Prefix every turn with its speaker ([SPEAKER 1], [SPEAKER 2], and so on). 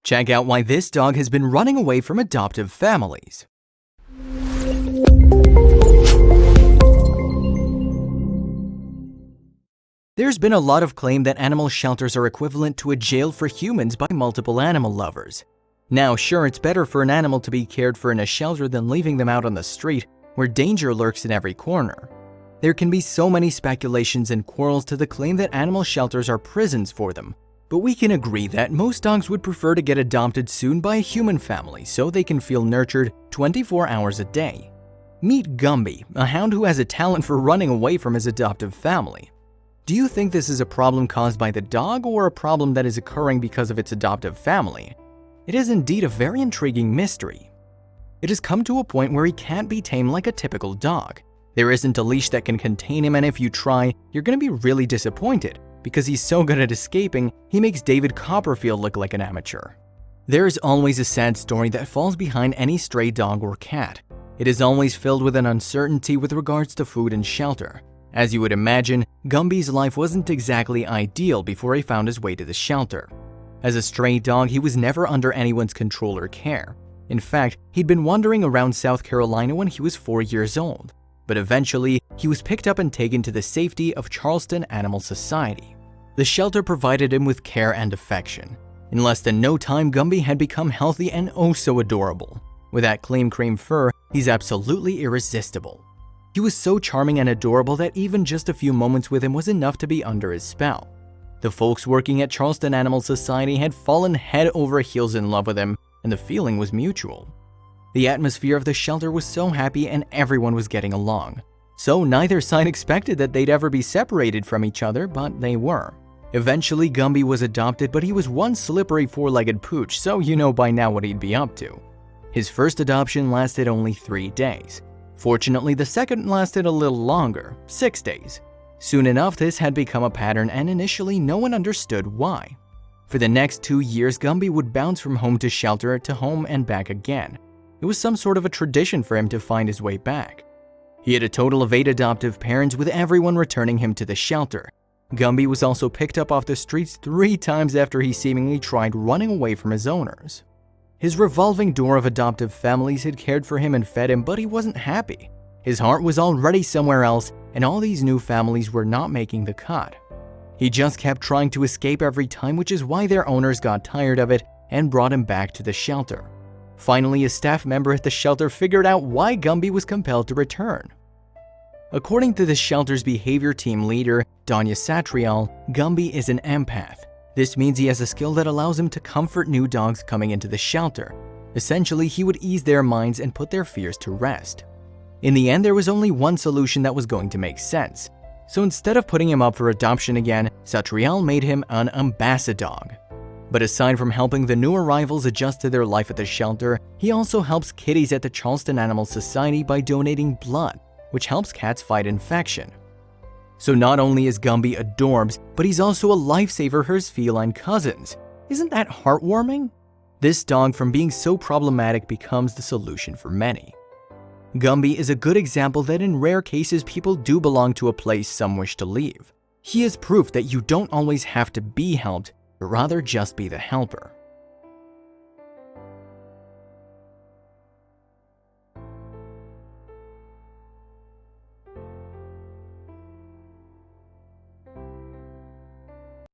[SPEAKER 1] Check out why this dog has been running away from adoptive families. There's been a lot of claim that animal shelters are equivalent to a jail for humans by multiple animal lovers. Now, sure, it's better for an animal to be cared for in a shelter than leaving them out on the street, where danger lurks in every corner. There can be so many speculations and quarrels to the claim that animal shelters are prisons for them, but we can agree that most dogs would prefer to get adopted soon by a human family so they can feel nurtured 24 hours a day. Meet Gumby, a hound who has a talent for running away from his adoptive family. Do you think this is a problem caused by the dog or a problem that is occurring because of its adoptive family? It is indeed a very intriguing mystery. It has come to a point where he can't be tamed like a typical dog. There isn't a leash that can contain him, and if you try, you're going to be really disappointed because he's so good at escaping, he makes David Copperfield look like an amateur. There is always a sad story that falls behind any stray dog or cat. It is always filled with an uncertainty with regards to food and shelter. As you would imagine, Gumby's life wasn't exactly ideal before he found his way to the shelter. As a stray dog, he was never under anyone's control or care. In fact, he'd been wandering around South Carolina when he was 4 years old. But eventually, he was picked up and taken to the safety of Charleston Animal Society. The shelter provided him with care and affection. In less than no time, Gumby had become healthy and oh so adorable. With that clean cream fur, he's absolutely irresistible. He was so charming and adorable that even just a few moments with him was enough to be under his spell. The folks working at Charleston Animal Society had fallen head over heels in love with him, and the feeling was mutual. The atmosphere of the shelter was so happy and everyone was getting along. So neither side expected that they'd ever be separated from each other, but they were. Eventually, Gumby was adopted, but he was one slippery four-legged pooch, so you know by now what he'd be up to. His first adoption lasted only 3 days. Fortunately, the second lasted a little longer, 6 days. Soon enough, this had become a pattern, and initially no one understood why. For the next 2 years, Gumby would bounce from home to shelter to home and back again. It was some sort of a tradition for him to find his way back. He had a total of 8 adoptive parents, with everyone returning him to the shelter. Gumby was also picked up off the streets 3 times after he seemingly tried running away from his owners. His revolving door of adoptive families had cared for him and fed him, but he wasn't happy. His heart was already somewhere else, and all these new families were not making the cut. He just kept trying to escape every time, which is why their owners got tired of it and brought him back to the shelter. Finally, a staff member at the shelter figured out why Gumby was compelled to return. According to the shelter's behavior team leader, Danya Satrial, Gumby is an empath. This means he has a skill that allows him to comfort new dogs coming into the shelter. Essentially, he would ease their minds and put their fears to rest. In the end, there was only one solution that was going to make sense. So instead of putting him up for adoption again, Satrial made him an ambassa-dog. But aside from helping the new arrivals adjust to their life at the shelter, he also helps kitties at the Charleston Animal Society by donating blood, which helps cats fight infection. So not only is Gumby adorbs, but he's also a lifesaver for his feline cousins. Isn't that heartwarming? This dog, from being so problematic, becomes the solution for many. Gumby is a good example that in rare cases people do belong to a place some wish to leave. He is proof that you don't always have to be helped, but rather just be the helper.